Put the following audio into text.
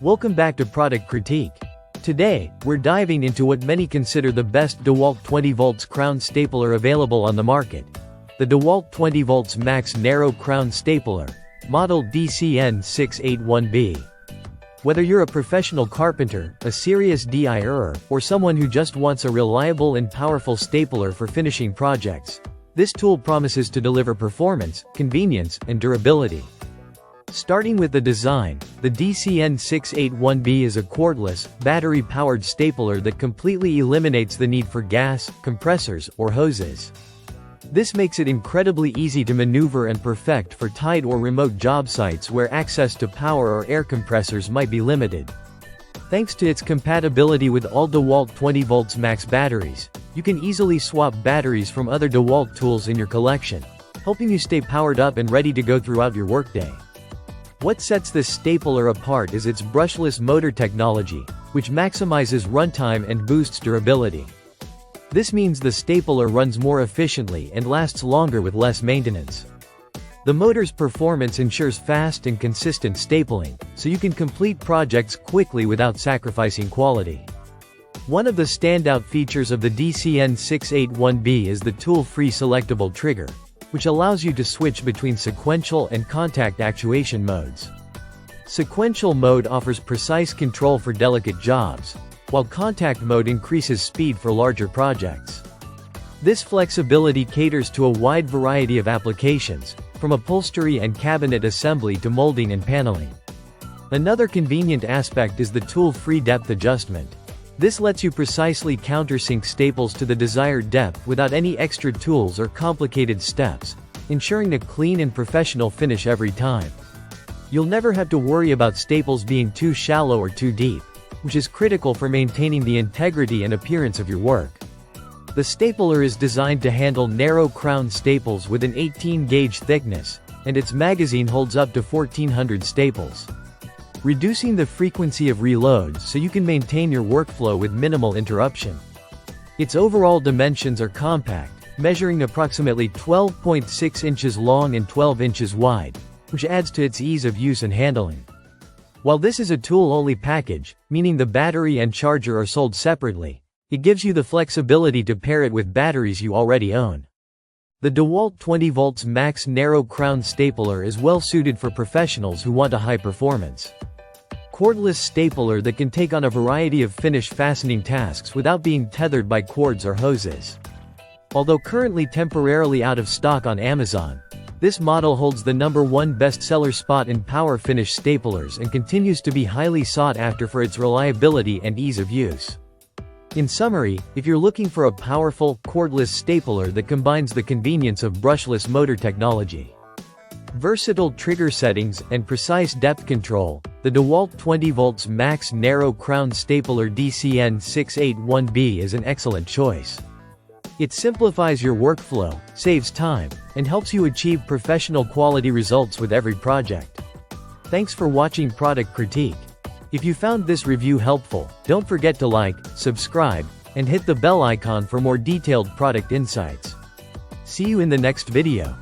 Welcome back to Product Critique. Today, we're diving into what many consider the best Dewalt 20V crown stapler available on the market. The Dewalt 20V Max Narrow Crown Stapler, model DCN681B. Whether you're a professional carpenter, a serious DIYer, or someone who just wants a reliable and powerful stapler for finishing projects, this tool promises to deliver performance, convenience, and durability. Starting with the design, the DCN681B is a cordless, battery-powered stapler that completely eliminates the need for gas, compressors, or hoses. This makes it incredibly easy to maneuver and perfect for tight or remote job sites where access to power or air compressors might be limited. Thanks to its compatibility with all Dewalt 20V Max batteries, you can easily swap batteries from other Dewalt tools in your collection, helping you stay powered up and ready to go throughout your workday. What sets this stapler apart is its brushless motor technology, which maximizes runtime and boosts durability. This means the stapler runs more efficiently and lasts longer with less maintenance. The motor's performance ensures fast and consistent stapling, so you can complete projects quickly without sacrificing quality. One of the standout features of the DCN681B is the tool-free selectable trigger, which allows you to switch between sequential and contact actuation modes. Sequential mode offers precise control for delicate jobs, while contact mode increases speed for larger projects. This flexibility caters to a wide variety of applications, from upholstery and cabinet assembly to molding and paneling. Another convenient aspect is the tool-free depth adjustment. This lets you precisely countersink staples to the desired depth without any extra tools or complicated steps, ensuring a clean and professional finish every time. You'll never have to worry about staples being too shallow or too deep, which is critical for maintaining the integrity and appearance of your work. The stapler is designed to handle narrow crown staples with an 18-gauge thickness, and its magazine holds up to 1,400 staples, reducing the frequency of reloads so you can maintain your workflow with minimal interruption. Its overall dimensions are compact, measuring approximately 12.6 inches long and 12 inches wide, which adds to its ease of use and handling. While this is a tool-only package, meaning the battery and charger are sold separately, it gives you the flexibility to pair it with batteries you already own. The Dewalt 20V Max Narrow Crown Stapler is well suited for professionals who want a high performance cordless stapler that can take on a variety of finish fastening tasks without being tethered by cords or hoses. Although currently temporarily out of stock on Amazon, this model holds the #1 bestseller spot in power finish staplers and continues to be highly sought after for its reliability and ease of use. In summary, if you're looking for a powerful, cordless stapler that combines the convenience of brushless motor technology, versatile trigger settings, and precise depth control, the Dewalt 20V Max Narrow Crown Stapler DCN681B is an excellent choice. It simplifies your workflow, saves time, and helps you achieve professional quality results with every project. Thanks for watching Product Critique. If you found this review helpful, don't forget to like, subscribe, and hit the bell icon for more detailed product insights. See you in the next video.